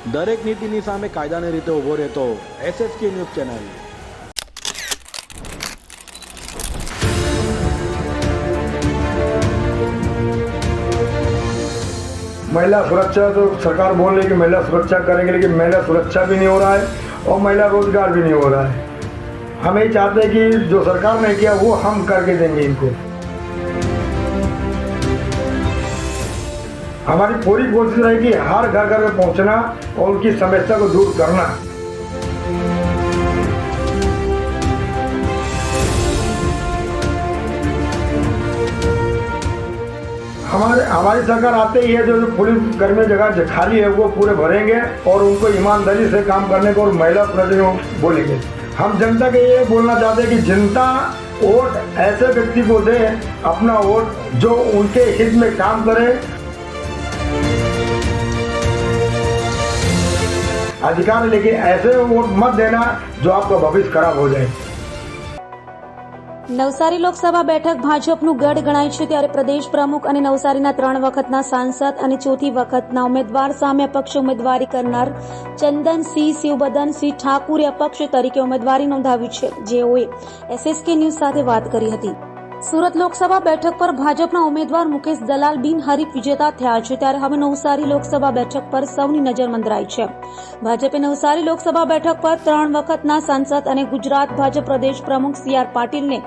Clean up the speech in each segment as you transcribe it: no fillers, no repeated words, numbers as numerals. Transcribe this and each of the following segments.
દરેક નીતિની સામે કાયદાની રીતે ઊભો રહેતો SSK ન્યૂઝ ચેનલ। महिला सुरक्षा तो सरकार बोल रही है कि महिला सुरक्षा करेंगे, लेकिन महिला सुरक्षा भी नहीं हो रहा है और महिला रोजगार भी नहीं हो रहा है। हम यही चाहते हैं कि जो सरकार ने किया वो हम करके देंगे इनको। हमारी पूरी कोशिश रहेगी हर घर घर में पहुंचना और उनकी समस्या को दूर करना। हमारी सरकार आते ही है, जो पुलिस कर्मी जगह खाली है वो पूरे भरेंगे और उनको ईमानदारी से काम करने को और महिला प्रतिनिधियों बोलेंगे। हम जनता के ये बोलना चाहते हैं कि जनता वोट ऐसे व्यक्ति को दे, अपना वोट जो उनके हित में काम करे। अधिकार लेके ऐसे वोट मत देना जो आपका भविष्य खराब हो जाए। નવસારી લોકસભા બેઠક ભાજપનું ગઢ ગણાય છે, ત્યારે પ્રદેશ પ્રમુખ અને નવસારીના 3 વખતના સાંસદ અને ચોથી વખતના ઉમેદવાર સામે અપક્ષ ઉમેદવારી કરનાર ચંદનસિંહ શિવબદનસિંહ ઠાકુરે અપક્ષ તરીકે ઉમેદવારી નોંધાવી છે, જેઓએ SSK ન્યૂઝ સાથે વાત કરી હતી। સુરત લોકસભા બેઠક પર ભાજપના ઉમેદવાર મુકેશ દલાલ બિનહરીફ વિજેતા થયા છે, ત્યારે હવે નવસારી લોકસભા બેઠક પર સૌની નજર મંદરાઈ છે। ભાજપે નવસારી લોકસભા બેઠક પર 3 વખતના સાંસદ અને ગુજરાત ભાજપ પ્રદેશ પ્રમુખ CR પાટીલને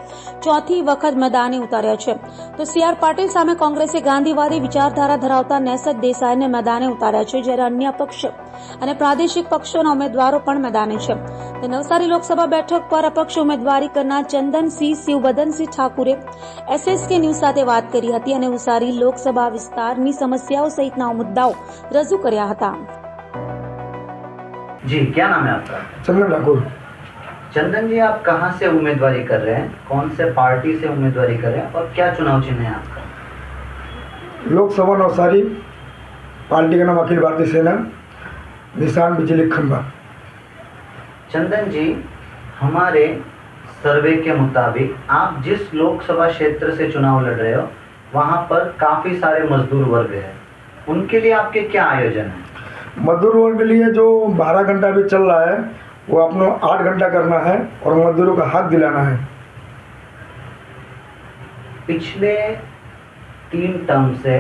ચોથી વખત મેદાને ઉતાર્યા છે, તો CR પાટીલ સામે કોંગ્રેસે ગાંધીવાદી વિચારધારા ધરાવતા નેસદ દેસાઈને મેદાને ઉતાર્યા છે, જ્યારે અન્ય પક્ષ અને પ્રાદેશિક પક્ષોના ઉમેદવારો પણ મેદાને છે। તો નવસારી લોકસભા બેઠક પર અપક્ષ ઉમેદવારી કરનાર ચંદનસિંહ શિવબદનસિંહ ઠાકુરે SSK ન્યૂઝ સાથે વાત કરી હતી અને નવસારી લોકસભા વિસ્તારની સમસ્યાઓ સહિતના મુદ્દાઓ રજૂ કર્યા હતા। जी, क्या नाम है आपका? चंदन ठाकुर। चंदन जी, आप कहाँ से उम्मीदवारी कर रहे हैं, कौन से पार्टी से उम्मीदवारी कर रहे हैं और क्या चुनाव चिन्ह है आपका? लोकसभा नवसारी, पार्टी का नाम अखिल भारतीय सेना, निशान बिजली खंबा। चंदन जी, हमारे सर्वे के मुताबिक आप जिस लोकसभा क्षेत्र से चुनाव लड़ रहे हो वहाँ पर काफी सारे मजदूर वर्ग है, उनके लिए आपके क्या आयोजन है? मजदूर वर्ग के लिए जो 12 घंटा भी चल रहा है वो अपना 8 घंटा करना है और मजदूरों का हक दिलाना है। पिछले 3 टर्म से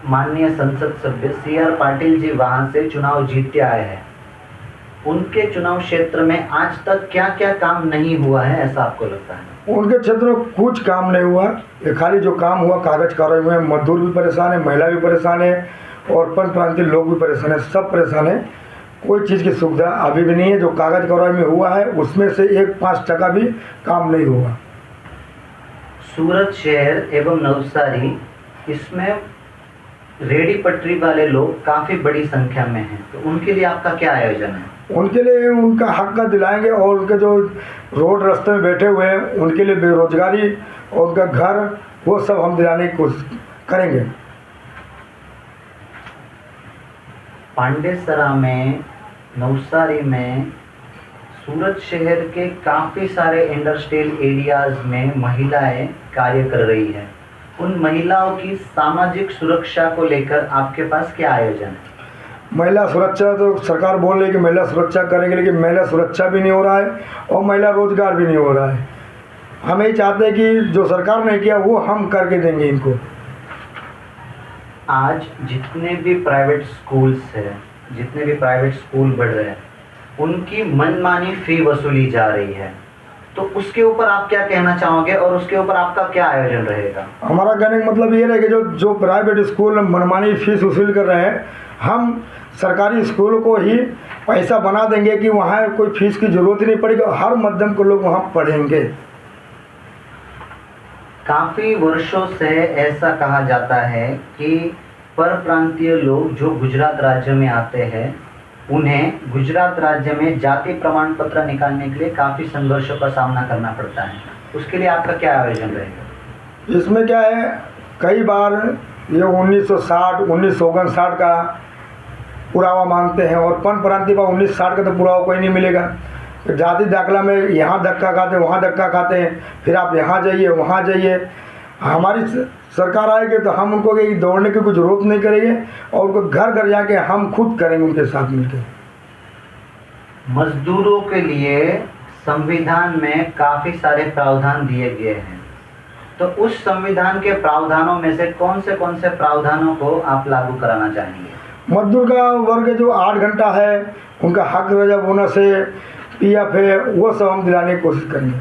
माननीय संसद सभ्य CR पाटिल जी वहां से चुनाव जीत के आए हैं। उनके चुनाव क्षेत्र में आज तक क्या क्या काम नहीं हुआ है, ऐसा आपको लगता है? उनके क्षेत्र में कुछ काम नहीं हुआ, ये खाली जो काम हुआ कागज कार्रवाई में। मजदूर भी परेशान है, महिला भी परेशान है और पंच प्रांतीय लोग भी परेशान है, सब परेशान है। कोई चीज़ की सुविधा अभी भी नहीं है। जो कागज कार्रवाई में हुआ है उसमें से 1-5% भी काम नहीं हुआ। सूरत शहर एवं नवसारी, इसमें रेडी पटरी वाले लोग काफी बड़ी संख्या में हैं, तो उनके लिए आपका क्या आयोजन है? उनके लिए उनका हक का दिलाएंगे और उनके जो रोड रास्ते में बैठे हुए हैं उनके लिए बेरोजगारी और उनका घर वो सब हम दिलाने की कोशिश करेंगे। पांडेसरा में, नवसारी में, सूरत शहर के काफ़ी सारे इंडस्ट्रियल एरियाज में महिलाएं कार्य कर रही हैं। उन महिलाओं की सामाजिक सुरक्षा को लेकर आपके पास क्या आयोजन है? महिला सुरक्षा तो सरकार बोल रही है कि महिला सुरक्षा करेंगे, लेकिन महिला सुरक्षा भी नहीं हो रहा है और महिला रोजगार भी नहीं हो रहा है। हम यही चाहते हैं कि जो सरकार ने किया वो हम करके देंगे इनको। आज जितने भी प्राइवेट स्कूल्स हैं, जितने भी प्राइवेट स्कूल बढ़ रहे हैं, उनकी मनमानी फी वसूली जा रही है, तो उसके ऊपर आप क्या कहना चाहोगे और उसके ऊपर आपका क्या आयोजन रहेगा? हमारा कहने का मतलब ये रहेगा जो प्राइवेट स्कूल मनमानी फीस वसूल कर रहे हैं, हम सरकारी स्कूल को ही पैसा बना देंगे कि वहाँ कोई फीस की जरूरत ही नहीं पड़ेगी, हर मध्यम के लोग वहाँ पढ़ेंगे। काफ़ी वर्षों से ऐसा कहा जाता है कि पर प्रांतीय लोग जो गुजरात राज्य में आते हैं उन्हें गुजरात राज्य में जाति प्रमाण पत्र निकालने के लिए काफ़ी संघर्षों का सामना करना पड़ता है, उसके लिए आपका क्या आयोजन रहेगा? इसमें क्या है, कई बार ये 1960 1959 का पुरावा मांगते हैं और पन प्रांतीय का 1960 का तो पुरावा कोई नहीं मिलेगा। जाति दाखला में यहाँ धक्का खाते वहाँ धक्का खाते हैं, फिर आप यहाँ जाइए वहाँ जाइए। हमारी सरकार आएगी तो हम उनको दौड़ने की कोई ज़रूरत नहीं करेंगे और उनको घर घर जाके हम खुद करेंगे उनके साथ मिलकर। मजदूरों के लिए संविधान में काफी सारे प्रावधान दिए गए हैं, तो उस संविधान के प्रावधानों में से कौन से प्रावधानों को आप लागू कराना चाहेंगे? मजदूर का वर्ग जो 8 घंटा है उनका हक रिजर्व होना से PF है, वो सब हम दिलाने की कोशिश करेंगे।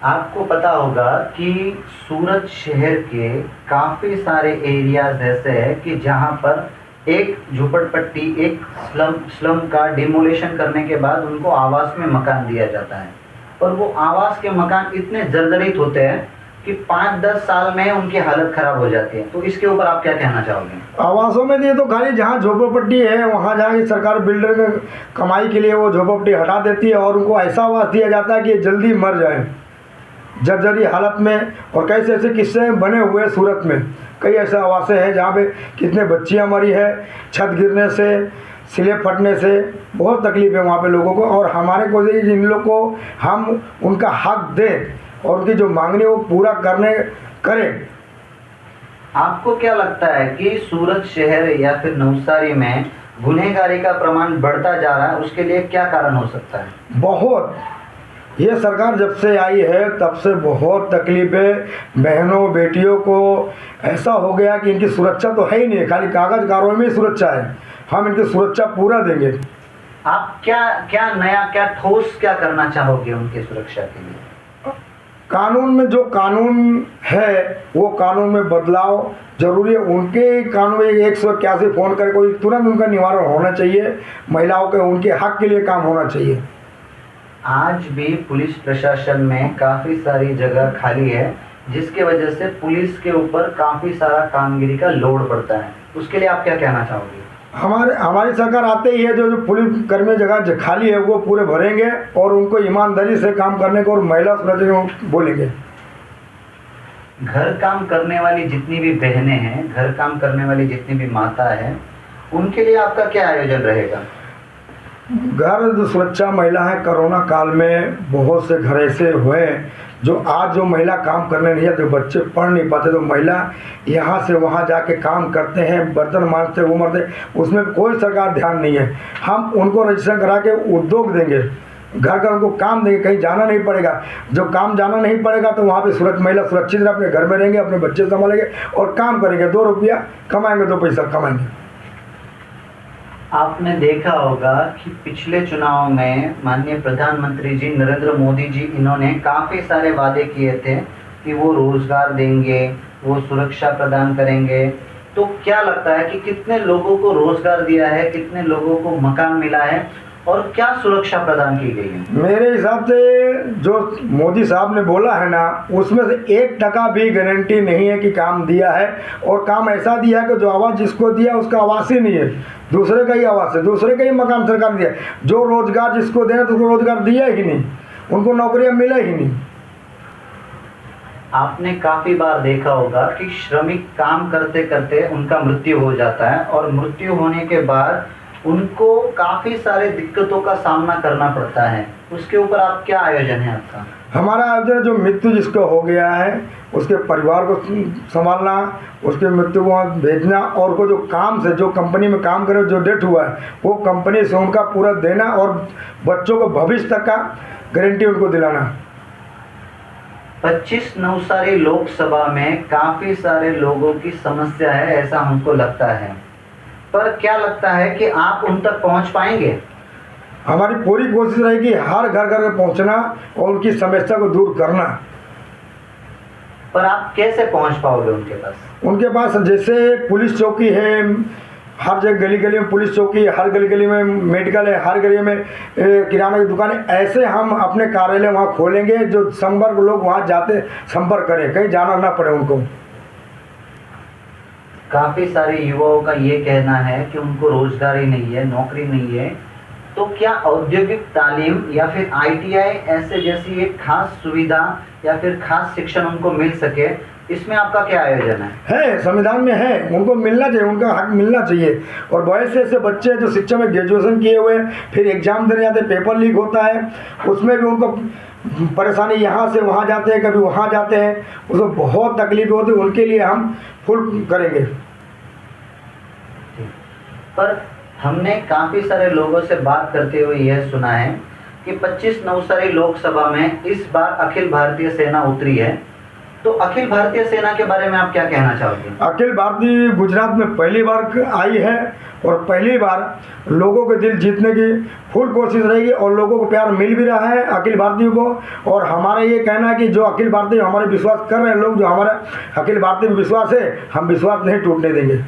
आपको पता होगा कि सूरत शहर के काफ़ी सारे एरियाज ऐसे हैं कि जहां पर एक झुपड़पट्टी, एक स्लम का डिमोलेशन करने के बाद उनको आवास में मकान दिया जाता है, और वो आवास के मकान इतने जर्जरित होते हैं कि 5-10 साल में उनकी हालत खराब हो जाती है। तो इसके ऊपर आप क्या कहना चाहोगे? आवासों में दिए तो खाली जहाँ झोपड़पट्टी है वहाँ जाके सरकार बिल्डर के कमाई के लिए वो झोपड़पट्टी हटा देती है और उनको ऐसा आवास दिया जाता है कि जल्दी मर जाए जर्जरी हालत में। और कैसे ऐसे किस्से बने हुए सूरत में, कई ऐसे आवासें हैं जहाँ पे कितने बच्चियाँ मरी है, छत गिरने से, स्लेब फटने से, बहुत तकलीफ है वहाँ पे लोगों को। और हमारे को इन लोग को हम उनका हक दें और उनकी जो मांगनी वो पूरा करें। आपको क्या लगता है कि सूरत शहर या फिर नवसारी में गुनहगारी का प्रमाण बढ़ता जा रहा है, उसके लिए क्या कारण हो सकता है? बहुत, ये सरकार जब से आई है तब से बहुत तकलीफ है। बहनों बेटियों को ऐसा हो गया कि इनकी सुरक्षा तो है ही नहीं, खाली कागज कार्रवाई में ही सुरक्षा है। हम इनकी सुरक्षा पूरा देंगे। आप क्या नया, क्या ठोस क्या करना चाहोगे उनकी सुरक्षा के लिए? कानून में जो कानून है वो कानून में बदलाव जरूरी है। उनके कानून में 181 फ़ोन करके कोई तुरंत उनका निवारण होना चाहिए। महिलाओं के उनके हक के लिए काम होना चाहिए। आज भी पुलिस प्रशासन में काफ़ी सारी जगह खाली है, जिसके वजह से पुलिस के ऊपर काफ़ी सारा कामगिरी का लोड पड़ता है। उसके लिए आप क्या कहना चाहोगे? हमारी सरकार आते ही है, जो पुलिस कर्मी जगह खाली है वो पूरे भरेंगे और उनको ईमानदारी से काम करने को और महिला सुरक्षा बोलेंगे। घर काम करने वाली जितनी भी बहनें हैं, घर काम करने वाली जितनी भी माता है, उनके लिए आपका क्या आयोजन रहेगा? घर सुरक्षा महिला है। कोरोना काल में बहुत से घर ऐसे हुए जो आज जो महिला काम करने नहीं जाते, बच्चे पढ़ नहीं पाते, तो महिला यहाँ से वहाँ जाके काम करते हैं, बर्तन मांजते वो मरते, उसमें कोई सरकार ध्यान नहीं है। हम उनको रजिस्ट्रेशन करा के उद्योग देंगे, घर का उनको काम देंगे, कहीं जाना नहीं पड़ेगा। जो काम जाना नहीं पड़ेगा तो वहाँ पे महिला सुरक्षित अपने घर में रहेंगे, अपने बच्चे संभालेंगे और काम करेंगे। 2 रुपया कमाएंगे, 2 पैसा कमाएंगे। आपने देखा होगा कि पिछले चुनाव में माननीय प्रधानमंत्री जी नरेंद्र मोदी जी, इन्होंने काफ़ी सारे वादे किए थे कि वो रोज़गार देंगे, वो सुरक्षा प्रदान करेंगे। तो क्या लगता है कि कितने लोगों को रोज़गार दिया है, कितने लोगों को मकान मिला है और क्या सुरक्षा प्रदान की गई है? मेरे हिसाब से जो मोदी साहब ने बोला है ना, उसमें से 1% भी गारंटी नहीं है कि काम दिया है। और काम ऐसा दिया है कि जो आवाज़ जिसको दिया उसका आवास ही नहीं है, दूसरे का ही आवास है, दूसरे का ही मकान सरकार दिया। जो रोजगार जिसको देना तो उसको रोजगार दिया ही नहीं, उनको नौकरियां मिला ही नहीं। आपने काफ़ी बार देखा होगा कि श्रमिक काम करते करते उनका मृत्यु हो जाता है और मृत्यु होने के बाद उनको काफ़ी सारे दिक्कतों का सामना करना पड़ता है। उसके ऊपर आप क्या आयोजन है आपका? हमारा आयोजन जो मृत्यु जिसको हो गया है उसके परिवार को संभालना, उसके मृत्यु को भेजना, और को जो काम से जो कंपनी में काम करे जो डेथ हुआ है वो कंपनी से उनका पूरा देना और बच्चों को भविष्य तक का गारंटी उनको दिलाना। 25 नवसारी लोकसभा में काफ़ी सारे लोगों की समस्या है, ऐसा हमको लगता है, पर क्या लगता है कि आप उन तक पहुंच पाएंगे? हमारी पूरी कोशिश रहेगी हर घर घर पहुंचना और उनकी समस्या को दूर करना। पर आप कैसे पहुंच पाओगे उनके पास? उनके पास जैसे पुलिस चौकी है, हर जगह गली गली में पुलिस चौकी, हर गली गली में मेडिकल है, हर गली में किराना की दुकान है। ऐसे हम अपने कार्यालय वहाँ खोलेंगे जो संपर्क लोग वहाँ जाते संपर्क करें, कहीं जाना ना पड़े उनको। काफ़ी सारे युवाओं का ये कहना है कि उनको रोजगार ही नहीं है, नौकरी नहीं है, तो क्या औद्योगिक तालीम या फिर ITI ऐसे जैसी एक खास सुविधा या फिर खास शिक्षण उनको मिल सके, इसमें आपका क्या आयोजन है? संविधान में है, उनको मिलना चाहिए, उनका हक मिलना चाहिए। और बहुत से ऐसे बच्चे जो शिक्षा में ग्रेजुएशन किए हुए फिर एग्जाम देने जाते, पेपर लीक होता है, उसमें भी उनको परेशानी, यहाँ से वहाँ जाते हैं, कभी वहाँ जाते हैं, उसमें बहुत तकलीफ होती है। उनके लिए हम फुल करेंगे। पर हमने काफ़ी सारे लोगों से बात करते हुए यह सुना है कि 25 नवसारी लोकसभा में इस बार अखिल भारतीय सेना उतरी है, तो अखिल भारतीय सेना के बारे में आप क्या कहना चाहोगे? अखिल भारतीय गुजरात में पहली बार आई है और पहली बार लोगों के दिल जीतने की फुल कोशिश रहेगी और लोगों को प्यार मिल भी रहा है अखिल भारतीय को। और हमारा ये कहना है कि जो अखिल भारतीय हमारे विश्वास कर रहे हैं लोग, जो हमारा अखिल भारतीय में विश्वास है, हम विश्वास नहीं टूटने देंगे।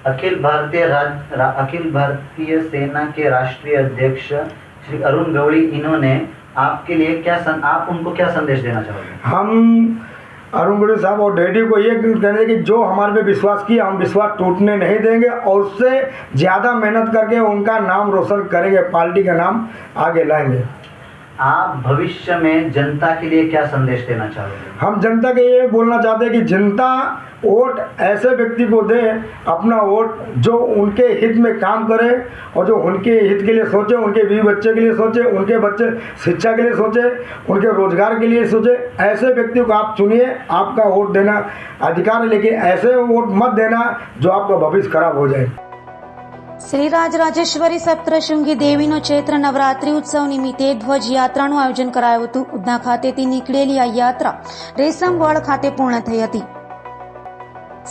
अखिल भारतीय सेना के राष्ट्रीय अध्यक्ष श्री अरुण गवड़ी, इन्होंने आपके लिए आप उनको क्या संदेश देना चाहोगे? हम अरुण गवड़ी साहब और डैडी को ये कहने कि जो हमारे पे विश्वास किया, हम विश्वास टूटने नहीं देंगे और उससे ज़्यादा मेहनत करके उनका नाम रोशन करेंगे, पार्टी का नाम आगे लाएंगे। आप भविष्य में जनता के लिए क्या संदेश देना चाहोगे? हम जनता के ये बोलना चाहते हैं कि जनता वोट ऐसे व्यक्ति को दे, अपना वोट जो उनके हित में काम करे और जो उनके हित के लिए सोचे, उनके बीवी बच्चे के लिए सोचे, उनके बच्चे शिक्षा के लिए सोचे, उनके रोजगार के लिए सोचे। ऐसे व्यक्ति को आप चुनिए, आपका वोट देना अधिकार है, लेकिन ऐसे वोट मत देना जो आपका भविष्य खराब हो जाए। શ્રી રાજરાજેશ્વરી સપ્તશૃંગી દેવીનો ચૈત્ર નવરાત્રી ઉત્સવ નિમિત્તે ધ્વજ યાત્રાનું આયોજન કરાયું હતું. ઉધના ખાતેથી નીકળેલી આ યાત્રા રેશમવાડ ખાતે પૂર્ણ થઈ હતી.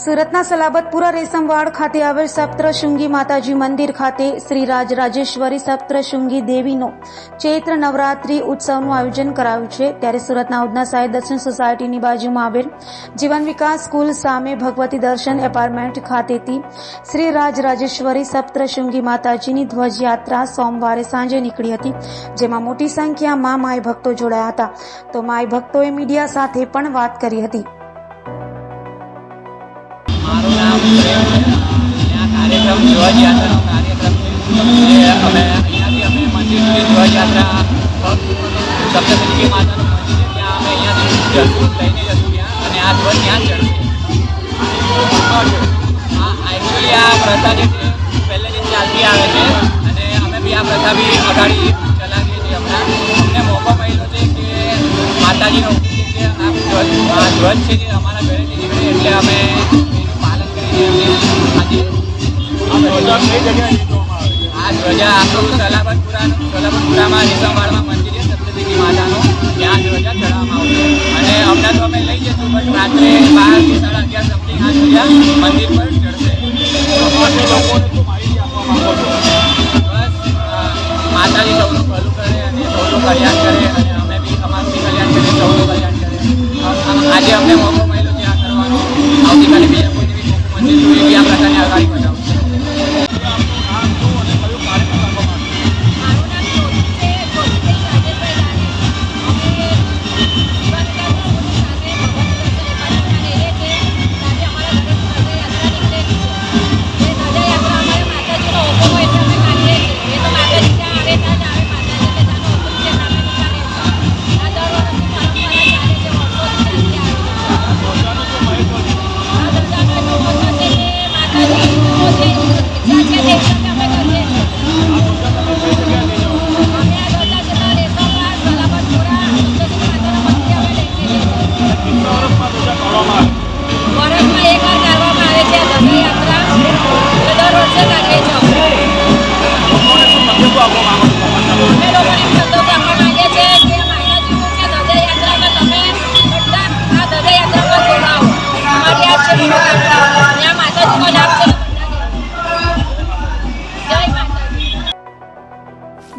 સુરતના સલાબતપુરા રેશમવાડ ખાતે આવેલ સપ્તશૃંગી માતાજી મંદિર ખાતે શ્રી રાજરાજેશ્વરી સપ્તશૃંગી દેવીનો ચૈત્ર નવરાત્રી ઉત્સવનું આયોજન કરાયું છે. ત્યારે સુરતના ઉધના સાઈ દર્શન સોસાયટીની બાજુમાં આવેલ જીવન વિકાસ સ્કૂલ સામે ભગવતી દર્શન એપાર્ટમેન્ટ ખાતેથી શ્રી રાજરાજેશ્વરી સપ્તશૃંગી માતાજીની ધ્વજયાત્રા સોમવારે સાંજે નીકળી હતી, જેમાં મોટી સંખ્યામાં માઈ ભક્તો જોડાયા હતા. તો માઈ ભક્તોએ મીડિયા સાથે પણ વાત કરી હતી. મારું નામ પ્રેમ છે. આ કાર્યક્રમ ધ્વજયાત્રાનો કાર્યક્રમ છે. અમે અહીંયાથી અમે મંદિર સુધી ધ્વજયાત્રા સપ્તશૃંગી માતાનું મંદિર છે, ત્યાં અમે અહીંયાથી જશું, લઈને જશું ત્યાં, અને આ ધ્વજ ત્યાં ચડશે. એકચ્યુઅલી આ પ્રથા જે છે પહેલેથી ચાલતી આવે છે અને અમે બી આ પ્રથા બી અગાડી ચલાવીએ છીએ. હમણાં અમને મોકો મળ્યો છે કે માતાજીનો હુકમ છે કે આ ધ્વજ છે જે અમારા ઘરેથી નીકળે એટલે અમે આ ધ્વજા આખું સલાબતપુરામાં રેશમવાડમાં મંદિર છે સપ્તશૃંગી માતાનું, ત્યાં ધ્વજા ચડાવવામાં આવશે. અને હમણાં તો અમે લઈ જઈશું, બસ રાત્રે 12 થી 11:30 સમથિંગ આ ધ્વજા મંદિર પર ચડશે. બસ માતાજી સૌનું ભલું કરે અને સૌનું કલ્યાણ કરે, અને અમે બી અમારું બી કલ્યાણ કરીએ, સૌનું કલ્યાણ કરે. આજે અમને મોકો મળ્યો છે આ કરવાનો. આવતીકાલે બી મંદિર જોઈએ આ પ્રકારની આગાડી બનાવશે.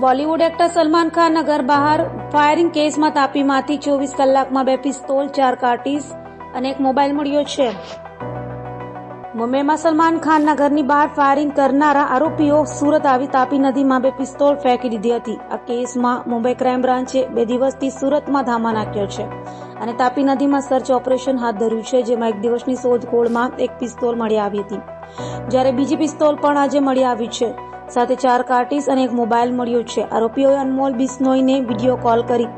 બોલિવૂડ એક્ટર સલમાન ખાનના ઘર બહાર ફાયરિંગ કેસમાં તાપીમાંથી 24 કલાકમાં 2 પિસ્તોલ, 4 કાર્ટીઝ અને 1 મોબાઈલ મળ્યો છે. મુંબઈમાં સલમાન ખાનના ઘરની બહાર ફાયરિંગ કરનારા આરોપીઓ સુરત આવી તાપી નદીમાં 2 પિસ્તોલ ફેંકી દીધી હતી. આ કેસમાં મુંબઈ ક્રાઇમ બ્રાન્ચે 2 દિવસથી સુરતમાં ધામા નાખ્યો છે અને તાપી નદીમાં સર્ચ ઓપરેશન હાથ ધર્યું છે, જેમાં 1 દિવસની શોધખોળમાં 1 પિસ્તોલ મળી આવી હતી, જ્યારે બીજી પિસ્તોલ પણ આજે મળી આવી છે. સાથે 4 કાર્ટીઝ અને 1 મોબાઈલ મળ્યો છે. આરોપીઓએ અનમોલ બિશ્નોઈને વિડીયો કોલ કરી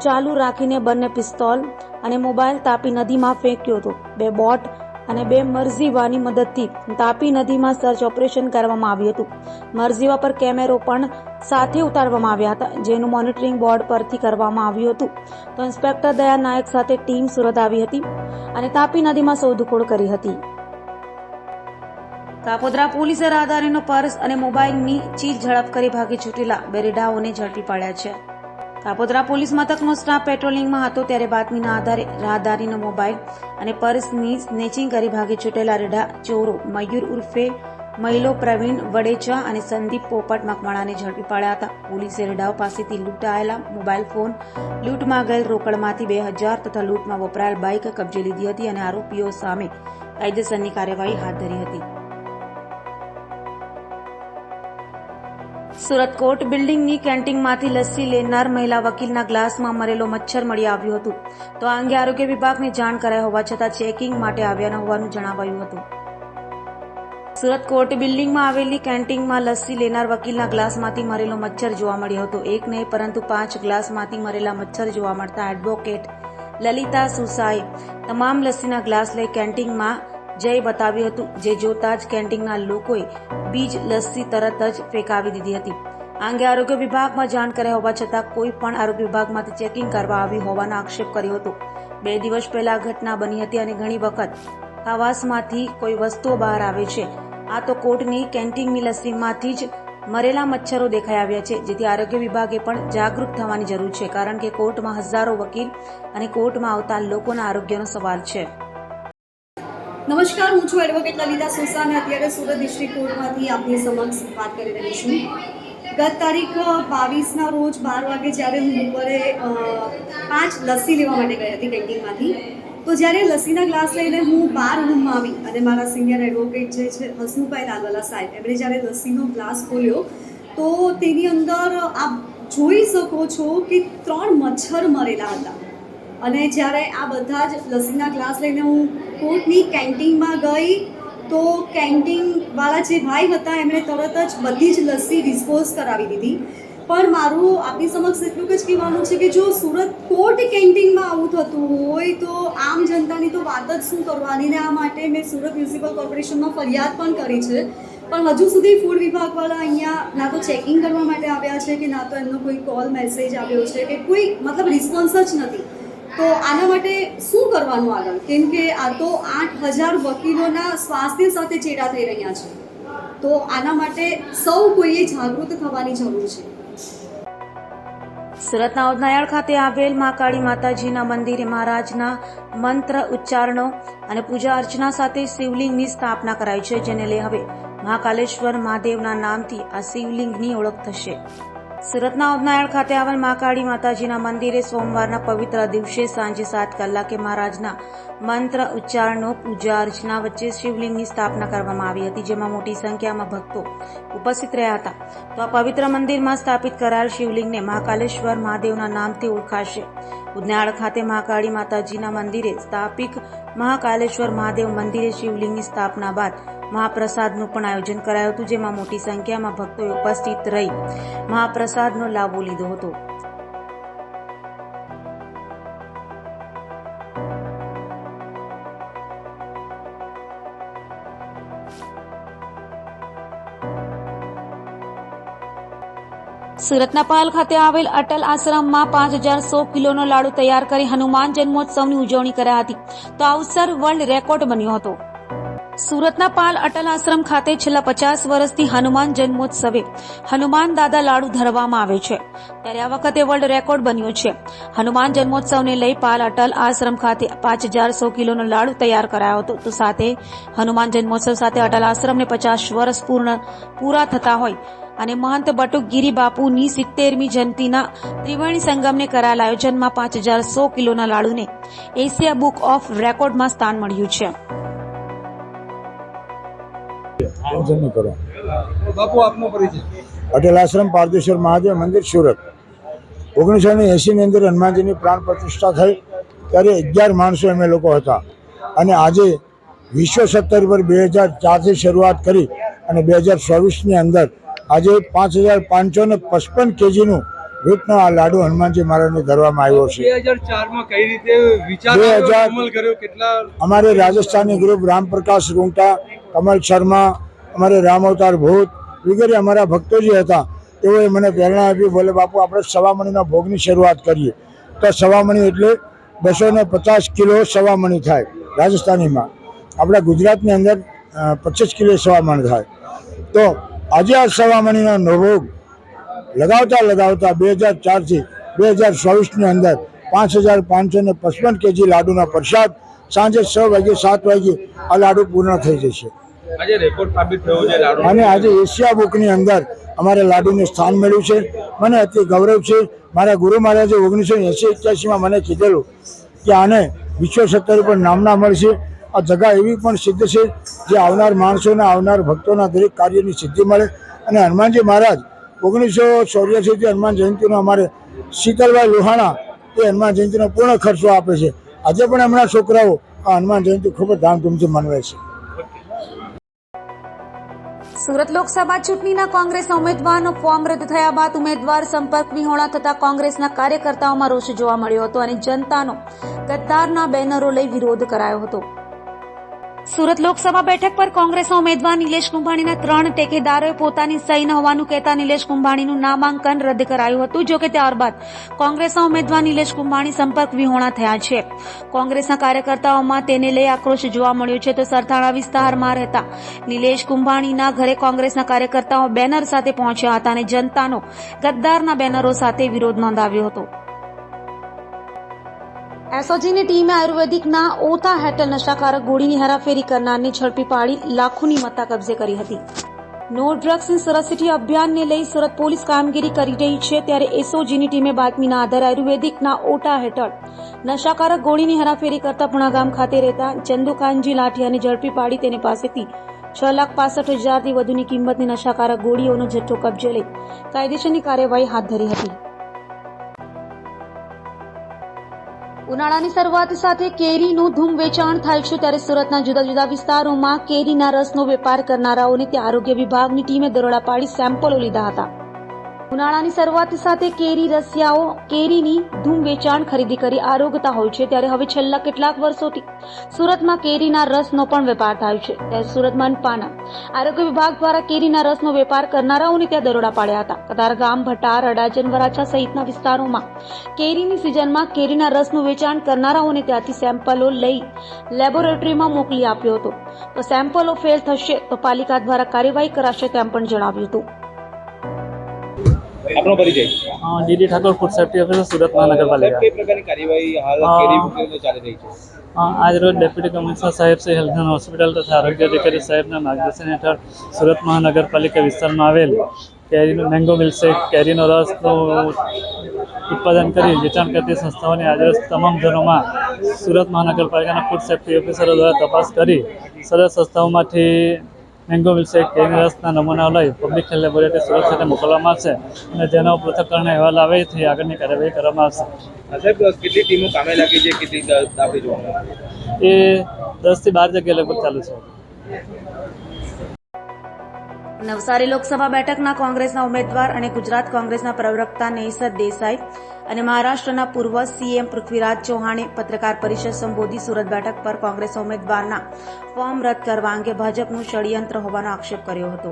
ચાલુ રાખીને બંને પિસ્તોલ અને મોબાઈલ તાપી નદીમાં ફેંક્યો હતો. 2 બોટ અને 2 મરઝીવાની મદદથી તાપી નદીમાં સર્ચ ઓપરેશન કરવામાં આવ્યું હતું. મરઝીવા પર કેમેરો પણ સાથે ઉતારવામાં આવ્યા હતા, જેનું મોનિટરિંગ બોર્ડ પરથી કરવામાં આવ્યું હતું. તો ઇન્સ્પેક્ટર દયા નાયક સાથે ટીમ સુરત આવી હતી અને તાપી નદીમાં શોધખોળ કરી હતી. કાપોદ્રા પોલીસે રાહદારીનો પર્સ અને મોબાઈલની ચીજ ઝડપ કરી ભાગી છૂટેલા બે રેડાઓને ઝડપી પાડ્યા છે. કાપોદ્રા પોલીસ મથકનો સ્ટાફ પેટ્રોલિંગમાં હતો ત્યારે બાતમીના આધારે રાહદારીનો મોબાઈલ અને પર્સની સ્નેચિંગ કરી ભાગી છૂટેલા રેડા ચોરો મયુર ઉર્ફે મહિલો પ્રવીણ વડેચા અને સંદીપ પોપટ મકવાણાને ઝડપી પાડ્યા હતા. પોલીસે રેડાઓ પાસેથી લૂંટાયેલા મોબાઈલ ફોન, લૂંટમાં ગયેલ રોકડમાંથી 2000 તથા લૂંટમાં વપરાયેલ બાઇક કબજે લીધી હતી અને આરોપીઓ સામે કાયદેસરની કાર્યવાહી હાથ ધરી હતી. સુરત કોર્ટ બિલ્ડિંગની કેન્ટીનમાંથી લસ્સી લેનાર મહિલા વકીલના ગ્લાસમાં મરેલો મચ્છર મળી આવ્યું હતું. તો આ અંગે આરોગ્ય વિભાગને જાણ કરાઈ હોવા છતાં ચેકિંગ માટે આવ્યા ન હોવાનું જણાવાયું હતું. સુરત કોર્ટ બિલ્ડિંગમાં આવેલી કેન્ટીનમાં લસ્સી લેનાર વકીલના ગ્લાસમાંથી મરેલો મચ્છર જોવા મળ્યો હતો. એક નહીં પરંતુ 5 ગ્લાસમાંથી મરેલા મચ્છર જોવા મળતા એડવોકેટ લલિતા સુસાએ તમામ લસ્સીના ગ્લાસ લઈ કેન્ટીનમાં જઈ બતાવ્યું હતું, જે જોતા જ કેન્ટીનના લોકોએ બીજ લસ્સી તરત જ ફેંકાવી દીધી હતી. આ અંગે આરોગ્ય વિભાગમાં જાણ કરાઈ હોવા છતાં કોઈ પણ આરોગ્ય વિભાગમાંથી ચેકિંગ કરવા આવી હોવાનો આક્ષેપ કર્યો હતો. 2 દિવસ પહેલા ઘટના બની હતી અને ઘણી વખત આવાસમાંથી કોઈ વસ્તુઓ બહાર આવે છે. આ તો કોર્ટની કેન્ટીનની લસ્સીમાંથી જ મરેલા મચ્છરો દેખાઈ આવ્યા છે, જેથી આરોગ્ય વિભાગે પણ જાગૃત થવાની જરૂર છે, કારણ કે કોર્ટમાં હજારો વકીલ અને કોર્ટમાં આવતા લોકોના આરોગ્યનો સવાલ છે. નમસ્કાર, હું છું એડવોકેટ લલિતા સુસા અને અત્યારે સુરત ડિસ્ટ્રિક્ટ કોર્ટમાંથી આપની સમક્ષ વાત કરી રહી છું. ગત તારીખ 22ના રોજ 12 વાગે જ્યારે હું બપોરે 5 લસ્સી લેવા માટે ગઈ હતી કેન્ટીનમાંથી, તો જ્યારે લસ્સીના ગ્લાસ લઈને હું બહાર રૂમમાં આવી અને મારા સિનિયર એડવોકેટ જે છે હસમુભાઈ લાલવાલા સાહેબ, એમણે જ્યારે લસ્સીનો ગ્લાસ ખોલ્યો તો તેની અંદર આપ જોઈ શકો છો કે 3 મચ્છર મરેલા હતા. અને જ્યારે આ બધા જ લસ્સીના ગ્લાસ લઈને હું કોર્ટની કેન્ટીનમાં ગઈ તો કેન્ટીનવાળા જે ભાઈ હતા એમણે તરત જ બધી જ લસ્સી ડિસ્પોઝ કરાવી દીધી. પણ મારું આપની સમક્ષ એટલું જ કહેવાનું છે કે જો સુરત કોર્ટ કેન્ટીનમાં આવું થતું હોય તો આમ જનતાની તો વાત જ શું કરવાની. ને આ માટે મેં સુરત મ્યુનિસિપલ કોર્પોરેશનમાં ફરિયાદ પણ કરી છે, પણ હજુ સુધી ફૂડ વિભાગવાળા અહીંયા ના તો ચેકિંગ કરવા માટે આવ્યા છે કે ના તો એમનો કોઈ કોલ મેસેજ આવ્યો છે કે કોઈ મતલબ રિસ્પોન્સ જ નથી. તો આના માટે શું કરવાનું આગળ? કેમ કે આ તો 8000 વકીલોના સ્વાસ્થ્ય સાથે ચેડા થઈ રહ્યા છે. તો આના માટે સૌ કોઈએ જાગૃત થવાની જરૂર છે. સુરતના ઉધનાયણ ખાતે આવેલ મહાકાળી માતાજીના મંદિરે મહારાજના મંત્ર ઉચ્ચારણો અને પૂજા અર્ચના સાથે શિવલિંગની સ્થાપના કરાઈ છે, જેને લઈ હવે મહાકાલેશ્વર મહાદેવના નામથી આ શિવલિંગની ઓળખ થશે. સુરતના ઉધનાયણ ખાતે આવેલ મહાકાળી માતાજીના મંદિરે સોમવારના પવિત્ર દિવસે સાંજે 7 કલાકે મહારાજના મંત્ર ઉચ્ચારણો પૂજા અર્ચના વચ્ચે શિવલિંગની સ્થાપના કરવામાં આવી હતી, જેમાં મોટી સંખ્યામાં ભક્તો ઉપસ્થિત રહ્યા હતા. તો આ પવિત્ર મંદિરમાં સ્થાપિત કરાયેલ શિવલિંગને મહાકાલેશ્વર મહાદેવના નામથી ઓળખાશે. ઉધનાયણ ખાતે મહાકાળી માતાજીના મંદિરે સ્થાપિત મહાકાલેશ્વર મહાદેવ મંદિરે શિવલિંગની સ્થાપના બાદ મહાપ્રસાદનું પણ આયોજન કરાયું હતું, જેમાં મોટી સંખ્યામાં ભક્તોએ ઉપસ્થિત રહી મહાપ્રસાદનો લાભો લીધો હતો. સુરતના પાલ ખાતે આવેલ અટલ આશ્રમમાં 5100 કિલોનો લાડુ તૈયાર કરી હનુમાન જન્મોત્સવની ઉજવણી કરાઈ હતી. તો આ અવસર વર્લ્ડ રેકોર્ડ બન્યો હતો. સુરતના પાલ અટલ આશ્રમ ખાતે છેલ્લા 50 વર્ષથી હનુમાન જન્મોત્સવે હનુમાન દાદા લાડુ ધરવામાં આવે છે, ત્યારે આ વખતે વર્લ્ડ રેકોર્ડ બન્યો છે. હનુમાન જન્મોત્સવને લઈ પાલ અટલ આશ્રમ ખાતે 5100 કિલોનો લાડુ તૈયાર કરાયો હતો. તો સાથે હનુમાન જન્મોત્સવ સાથે અટલ આશ્રમને 50 વર્ષ પૂરા થતા હોય અને મહંત બટુકગીરી બાપુની 70મી જયંતિના ત્રિવેણી સંગમને કરાયેલ આયોજનમાં 5100 કિલોના લાડુને એશિયા બુક ઓફ રેકોર્ડમાં સ્થાન મળ્યું છે. બાપુ આપનો પરિચય. અટલ આશ્રમ પારદેશ્વર મહાદેવ મંદિર સુરત. 1980ની અંદર હનુમાનજીની પ્રાણ પ્રતિષ્ઠા થઈ ત્યારે 11 માણસો અમે લોકો હતા અને આજે વિશ્વ સત્તર પર 2004થી શરૂઆત કરી અને 2024ની અંદર આજે 5555 કેજીનું વેટનો આ લાડુ હનુમાનજી મહારાજને ધરવામાં આવ્યો છે. 2004માં કઈ રીતે વિચાર અમલ કર્યો? કેટલા અમારે રાજસ્થાની ગ્રુપ રામપ્રકાશ રૂંગટા, કમલ શર્મા, અમારે રામ અવતાર ભૂત વગેરે અમારા ભક્તો જે હતા તેઓએ મને પ્રેરણા આપી, બોલે બાપુ આપણે સવામણીના ભોગની શરૂઆત કરીએ. તો સવામણી એટલે 250 કિલો સવામણી થાય રાજસ્થાનીમાં. આપણા ગુજરાતની અંદર 25 કિલો સવા મણ થાય. તો આજે આ સવા મણીનો ભોગ લગાવતા લગાવતા 2004થી 2024ની અંદર 5555 કેજી લાડુના પ્રસાદ સાંજે 6 વાગે 7 વાગે આ લાડુ પૂર્ણ થઈ જશે. આજે રેકોર્ડ સાબિત થયો છે લાડુ અને આજે એશિયા બુકની અંદર અમારે લાડુને સ્થાન મળ્યું છે. મને અતિ ગૌરવ છે. મારા ગુરુ મહારાજે 1980-81માં મને કીધેલું કે આને વિશ્વ સ્તર ઉપર નામના મળશે. આ જગા એવી પણ સિદ્ધ છે જે આવનાર માણસોને આવનાર ભક્તોના દરેક કાર્યની સિદ્ધિ મળે. અને હનુમાનજી મહારાજ 1984થી હનુમાન જયંતિનો અમારે શીતલભાઈ લોહાણા એ હનુમાન જયંતિનો પૂર્ણ ખર્ચો આપે છે. આજે પણ એમના છોકરાઓ આ હનુમાન જયંતિ ખૂબ જ ધામધૂમથી મનાવે છે. સુરત લોકસભા ચૂંટણીના કોંગ્રેસના ઉમેદવારનો ફોર્મ રદ થયા બાદ ઉમેદવાર સંપર્ક વિહોણા થતા કોંગ્રેસના કાર્યકર્તાઓમાં રોષ જોવા મળ્યો હતો અને જનતાનો ગદ્દારના બેનરો લઈ વિરોધ કરાયો હતો. સુરત લોકસભા બેઠક પર કોંગ્રેસના ઉમેદવાર નિલેશ કુંભાણીના 3 ટેકેદારોએ પોતાની સહી ન હોવાનું કહેતા નિલેશ કુંભાણીનું નામાંકન રદ કરાયું હતું. જોકે ત્યારબાદ કોંગ્રેસના ઉમેદવાર નિલેશ કુંભાણી સંપર્ક વિહોણા થયા છે. કોંગ્રેસના કાર્યકર્તાઓમાં તેને લઈ આક્રોશ જોવા મળ્યો છે. તો સરથાણા વિસ્તારમાં રહેતા નિલેશ કુંભાણીના ઘરે કોંગ્રેસના કાર્યકર્તાઓ બેનર સાથે પહોંચ્યા હતા અને જનતાનો ગદ્દારના બેનરો સાથે વિરોધ નોંધાવ્યો હતો. એસઓજીની ટીમે આયુર્વેદિકના ઓથા હેઠળ નશાકારક ગોળીની હેરાફેરી કરનારને ઝડપી પાડી લાખોની મત્તા કબજે કરી હતી. No drugs in Surat city અભિયાનને લઈ સુરત પોલીસ કામગીરી કરી રહી છે. ત્યારે એસઓજીની ટીમે બાતમીના આધારે આયુર્વેદિકના ઓટા હેઠળ નશાકારક ગોળીની હેરાફેરી કરતા પુણા ગામ ખાતે રહેતા ચંદુકાનજી લાઠિયાને ઝડપી પાડી તેની પાસેથી 6,65,000થી વધુની કિંમતની નશાકારક ગોળીઓનો જથ્થો કબજે લઈ કાયદેસરની કાર્યવાહી હાથ ધરી હતી. ઉનાળાની શરૂઆત સાથે કેરીનું ધૂમ વેચાણ થાય છે. ત્યારે સુરતના જુદા જુદા વિસ્તારોમાં કેરીના રસનો વેપાર કરનારાઓને ત્યાં આરોગ્ય વિભાગની ટીમે દરોડા પાડી સેમ્પલો લીધા હતા. ઉનાળાની શરૂઆત સાથે કેરીની ધૂમ વેચાણ ખરીદી કરી આરોગતા હોય છે. ત્યારે હવે છેલ્લા કેટલાક વર્ષોથી સુરતમાં કેરીના રસનો પણ વેપાર થાય છે. ત્યારે સુરત મનપાના આરોગ્ય વિભાગ દ્વારા કેરીના રસનો વેપાર કરનારાઓને ત્યાં દરોડા પાડ્યા હતા. કતારગામ, ભટાર, અડાજણ, વરાછા સહિતના વિસ્તારોમાં કેરીની સિઝનમાં કેરીના રસનું વેચાણ કરનારાઓને ત્યાંથી સેમ્પલો લઈ લેબોરેટરીમાં મોકલી આપ્યો હતો. તો સેમ્પલો ફેલ થશે તો પાલિકા દ્વારા કાર્યવાહી કરાશે તેમ પણ જણાવ્યું હતું. આપણો પરિચય DD Thakor food safety officer Surat મહાનગરપાલિકા. કઈ પ્રકારની કાર્યવાહી હાલ કેરી વિક્રેતાઓ ચાલી રહી છે? આજ રોજ ડેપ્યુટી કમિશનર સાહેબ શ્રી હેલ્થ એન્ડ હોસ્પિટલ તથા આરોગ્ય અધિકારી સાહેબના માર્ગદર્શન હેઠળ સુરત મહાનગરપાલિકા વિસ્તારમાં આવેલ કેરીનો મેંગો મિલ્કશેક, કેરીનો રસનું ઉત્પાદન કરી વેચાણ કરતી સંસ્થાઓની આજરોજ તમામ ઝોનમાં સુરત મહાનગરપાલિકાના ફૂડ સેફ્ટી ઓફિસરો દ્વારા તપાસ કરી સરસ સંસ્થાઓમાંથી મેંગો મિલ્કશેક, કેરીના રસના નમૂનાઓ લઈ પબ્લિક હેલ્થ લેબોરેટરી સુરત ખાતે મોકલવામાં આવશે અને જેનો પૃથ્થકરણ અહેવાલ આવે તે આગળની કાર્યવાહી કરવામાં આવશે. સાહેબ, કેટલી ટીમો કામે લાગી છે? કેટલી આપણી જોવા એ 10 થી 12 જગ્યાએ લગભગ ચાલુ છે. નવસારી લોકસભા બેઠકના કોંગ્રેસના ઉમેદવાર અને ગુજરાત કોંગ્રેસના પ્રવક્તા નેસદ દેસાઈ અને મહારાષ્ટ્રના પૂર્વ સીએમ પૃથ્વીરાજ ચૌહાણે પત્રકાર પરિષદ સંબોધી સુરત બેઠક પર કોંગ્રેસ ઉમેદવારના ફોર્મ રદ કરવા અંગે ભાજપનું ષડયંત્ર હોવાનો આક્ષેપ કર્યો હતો.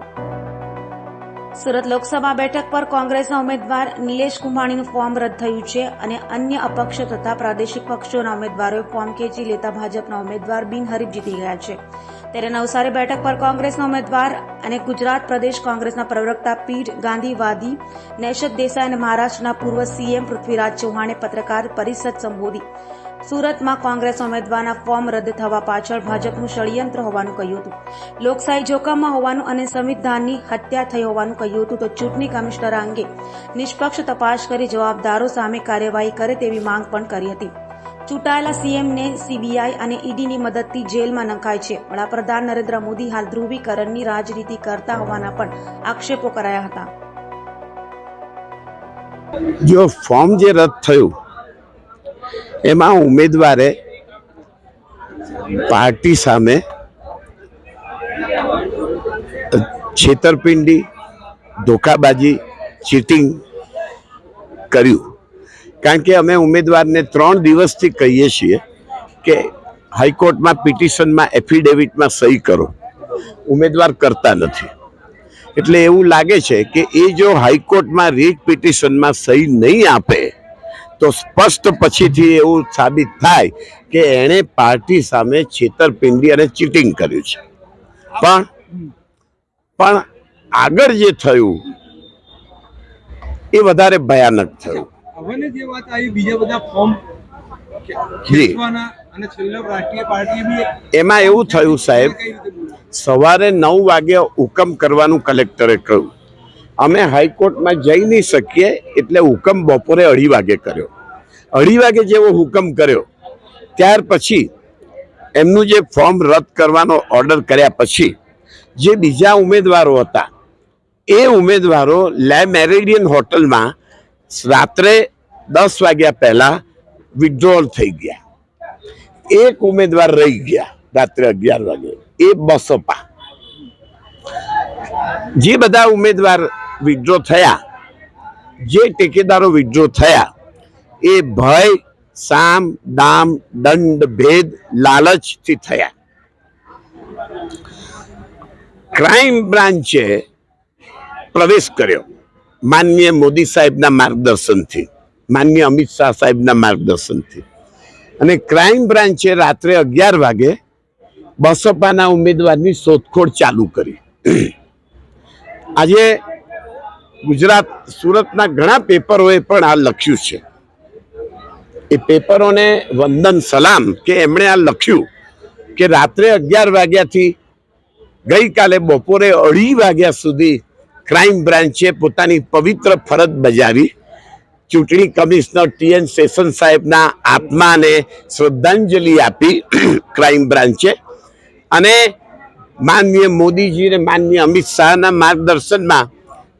સુરત લોકસભા બેઠક પર કોંગ્રેસના ઉમેદવાર નિલેશ કુંભાણીનું ફોર્મ રદ થયું છે અને અન્ય અપક્ષ તથા પ્રાદેશિક પક્ષોના ઉમેદવારોએ ફોર્મ ખેંચી લેતા ભાજપના ઉમેદવાર બિનહરીફ જીતી ગયા છે. ત્યારે નવસારી બેઠક પર કોંગ્રેસના ઉમેદવાર અને ગુજરાત પ્રદેશ કોંગ્રેસના પ્રવક્તા પીઢ ગાંધીવાદી નેસદ દેસાઈ અને મહારાષ્ટ્રના પૂર્વ સીએમ પૃથ્વીરાજ ચૌહાણે પત્રકાર પરિષદ સંબોધી સુરતમાં કોંગ્રેસ ઉમેદવારના ફોર્મ રદ થવા પાછળ ભાજપનું ષડયંત્ર હોવાનું કહ્યું હતું. લોકશાહી જોખમમાં હોવાનું અને સંવિધાનની હત્યા થઈ હોવાનું કહ્યું હતું. તો ચૂંટણી કમિશનર અંગે નિષ્પક્ષ તપાસ કરી જવાબદારો સામે કાર્યવાહી કરે તેવી માંગ પણ કરી હતી. ચૂંટાયેલા સીએમને સીબીઆઈ અને ઈડીની મદદથી જેલમાં નંખાય છે. વડાપ્રધાન નરેન્દ્ર મોદી હાલ ધ્રુવીકરણની રાજનીતિ કરતા હોવાના પણ આક્ષેપો કરાયા હતા. જો ફોર્મ જે રદ થયું એમાં ઉમેદવારે પાર્ટી સામે છેતરપિંડી, ધોખાબાજી, ચીટિંગ કર્યું. કારણ કે અમે ઉમેદવારને 3 દિવસથી કહીએ છીએ કે હાઈકોર્ટમાં પિટિશનમાં એફિડેવિટમાં સહી કરો. ઉમેદવાર કરતા નથી. એટલે એવું લાગે છે કે એ જો હાઈકોર્ટમાં રીટ પિટિશનમાં સહી નહીં આપે તો સ્પષ્ટ પછીથી એવું સાબિત થાય કે એણે પાર્ટી સામે છેતરપિંડી અને ચીટિંગ કર્યું છે. પણ આગળ જે થયું એ વધારે ભયાનક થયું. હવે જે વાત આવી બીજા બધા ફોર્મ જી ખેંચવાના અને છેલ્લે રાષ્ટ્રીય પાર્ટીએ બી એમાં એવું થયું સાહેબ, સવારે 9 વાગે હુકમ કરવાનું કલેક્ટરે કહ્યું. અમે હાઈકોર્ટમાં જઈ નહીં શકીએ એટલે હુકમ બપોરે 2:30 વાગે કર્યો. 2:30 વાગે જેવો હુકમ કર્યો ત્યાર પછી એમનું જે ફોર્મ રદ કરવાનો ઓર્ડર કર્યા પછી જે બીજા ઉમેદવારો હતા એ ઉમેદવારો લે મેરેડિયન હોટલમાં રાત્રે 10 વાગ્યા પહેલા વિથડ્રોલ થઈ ગયા. એક ઉમેદવાર રહી ગયા રાત્રે 11 વાગે, એ બસપા. જે બધા ઉમેદવાર વિથડ્રો થયા, જે ટેકેદારો વિથડ્રો થયા એ ભય, સામ, દામ, દંડ, ભેદ, લાલચથી થયા. ક્રાઇમ બ્રાન્ચે પ્રવેશ કર્યો માનનીય મોદી સાહેબના માર્ગદર્શનથી, માનનીય અમિત શાહ સાહેબના માર્ગદર્શનથી, અને ક્રાઇમ બ્રાન્ચે રાત્રે 11 વાગે બસપાના ઉમેદવારની શોધખોળ ચાલુ કરી. આજે ગુજરાત, સુરતના ઘણા પેપરોએ પણ આ લખ્યું છે. એ પેપરોને વંદન સલામ કે એમણે આ લખ્યું કે રાત્રે 11 વાગ્યાથી ગઈકાલે બપોરે 2:30 વાગ્યા સુધી ક્રાઇમ બ્રાન્ચે પોતાની પવિત્ર ફરજ બજાવી. ચૂંટણી કમિશનર TN સેશન સાહેબના આત્માને શ્રદ્ધાંજલિ આપી ક્રાઇમ બ્રાન્ચે, અને માનનીય મોદીજી અને માનનીય અમિત શાહના માર્ગદર્શનમાં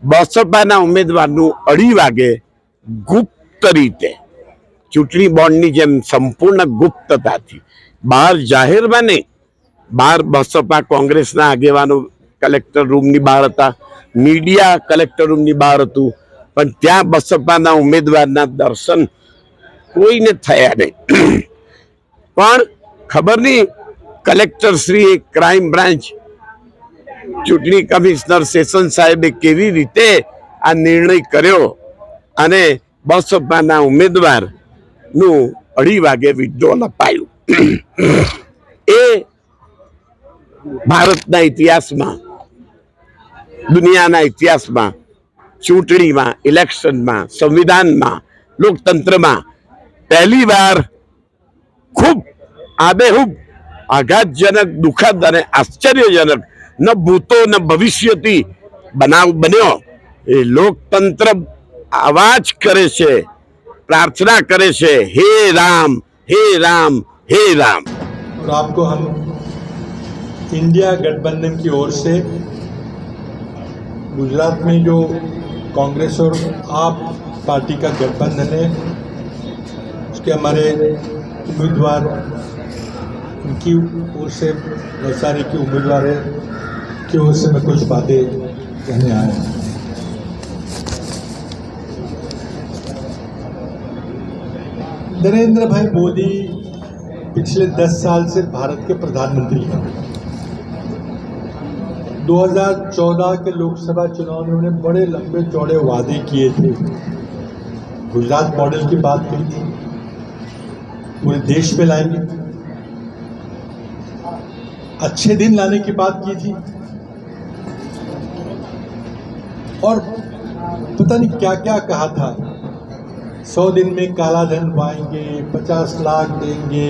બસપાના ઉમેદવારનું 2:30 વાગે ગુપ્ત રીતે, ચૂંટણી બોન્ડની જેમ સંપૂર્ણ ગુપ્તતાથી, બહાર જાહેરમાં નહીં, બહાર બસપા કોંગ્રેસના આગેવાનો કલેક્ટર રૂમની બહાર હતા, મીડિયા કલેક્ટર રૂમની બહાર હતું, પણ ત્યાં બસપાના ઉમેદવારના દર્શન કોઈને થયા નહીં. પણ ખબર નહીં કલેક્ટર શ્રી, ક્રાઇમ બ્રાન્ચ, ચૂંટણી કમિશનર સેશન સાહેબે કેવી રીતે આ નિર્ણય કર્યો અને બસપાના ઉમેદવારનું 2:30 વાગે વિથડ્રોલ અપાયું. એ ભારતના ઇતિહાસમાં, દુનિયાના ઇતિહાસમાં, ચૂંટણીમાં, ઇલેક્શનમાં, સંવિધાનમાં, લોકતંત્રમાં પહેલી વાર ખૂબ આબેહૂબ આઘાતજનક, દુઃખદ અને આશ્ચર્યજનક, ન ભૂતો ન ભવિષ્યથી બનાવ બન્યો. એ લોકતંત્ર આવાજ કરે છે, प्रार्थना करे छे, हे राम, हे राम, हे राम. और आपको हम इंडिया गठबंधन की ओर से गुजरात में जो कांग्रेस और आप पार्टी का गठबंधन है उसके हमारे उम्मीदवार, उनकी ओर से नवसारी की उम्मीदवार है की ओर से मैं कुछ बातें कहने आया हूँ. नरेंद्र भाई मोदी पिछले 10 साल से भारत के प्रधानमंत्री हैं. 2014 के लोकसभा चुनाव में उन्होंने बड़े लंबे चौड़े वादे किए थे. गुजरात मॉडल की बात कही थी, पूरे देश में लाएंगे, अच्छे दिन लाने की बात की थी, और पता नहीं क्या क्या कहा था. 100 दिन में काला धन पाएंगे, 50 लाख देंगे,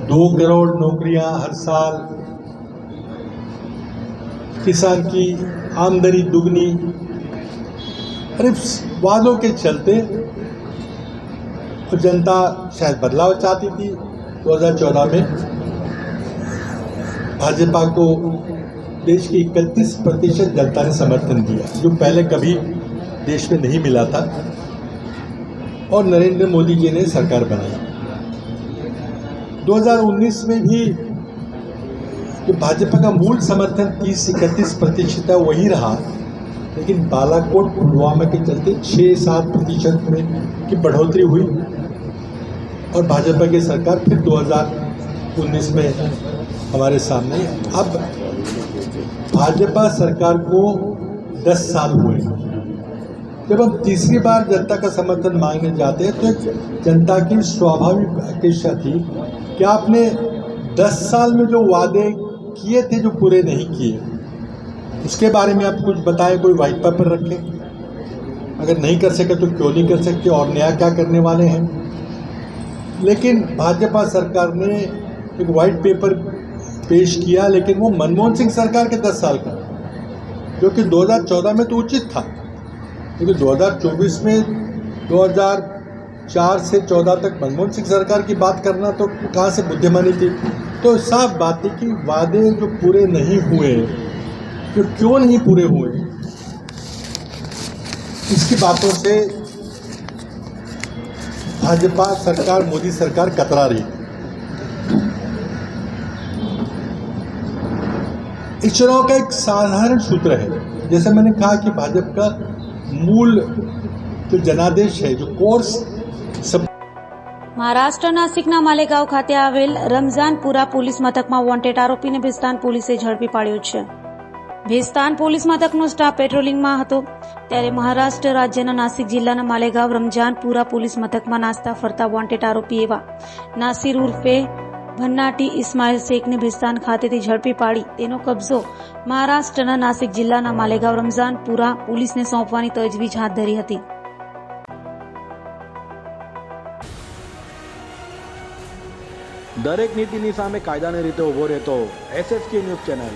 2 करोड़ नौकरियां हर साल, किसान की आमदनी दुगनी. अरे वादों के चलते तो जनता शायद बदलाव चाहती थी. 2014 में भाजपा को देश की 31% जनता ने समर्थन दिया, जो पहले कभी देश में नहीं मिला था, और नरेंद्र मोदी जी ने सरकार बनाई. 2019 में भी जो भाजपा का मूल समर्थन 30-31% वही रहा, लेकिन बालाकोट, पुलवामा के चलते 6-7% में की बढ़ोतरी हुई और भाजपा की सरकार फिर 2019 में हमारे सामने. अब भाजपा सरकार को 10 साल हुए. जब हम तीसरी बार जनता का समर्थन मांगने जाते हैं तो एक जनता की स्वाभाविक अपेक्षा थी कि आपने 10 साल में जो वादे किए थे जो पूरे नहीं किए, उसके बारे में आप कुछ बताएं, कोई वाइट पेपर रखें। अगर नहीं कर सके तो क्यों नहीं कर सकते और नया क्या करने वाले हैं। लेकिन भाजपा सरकार ने एक वाइट पेपर पेश किया, लेकिन वो मनमोहन सिंह सरकार के 10 साल का, जो कि 2014 में तो उचित था, लेकिन 2024 में 2004 से 14 तक मनमोहन सिंह सरकार की बात करना तो कहाँ से बुद्धिमानी थी। तो साफ बात है कि वादे जो पूरे नहीं हुए, जो क्यों नहीं पूरे हुए, इसकी बातों से भाजपा सरकार, मोदी सरकार कतरा रही है। इस चुनाव का एक साधारण सूत्र है, जैसे मैंने कहा कि भाजपा का मूल जो जनादेश है, जो कोर्स सब। મહારાષ્ટ્ર નાસિકના માલેગાંવ ખાતે આવેલ રમઝાનપુરા પોલીસ મથકમાં વોન્ટેડ આરોપીને ભેસ્તાન પોલીસે ઝડપી પાડ્યો છે. ભેસ્તાન પોલીસ મથકનો સ્ટાફ પેટ્રોલિંગમાં હતો ત્યારે મહારાષ્ટ્ર રાજ્યના નાસિક જિલ્લાના માલેગાંવ રમઝાનપુરા પોલીસ મથકમાં નાસ્તા ફરતા વોન્ટેડ આરોપી એવા નાસિર ઉર્ફે भन्नाटी इस्माइल शेखने ભેસ્તાન ખાતેથી ઝડપી પાડી તેનો કબજો મહારાષ્ટ્રના નાસિક જિલ્લાના માલેગાંવ રમઝાનપુરા પોલીસને સોંપવાની તજવીજ હાથ ધરી હતી. દરેક નીતિની સામે કાયદાની રીતે ઉભો રહેતો SSK ન્યૂઝ ચેનલ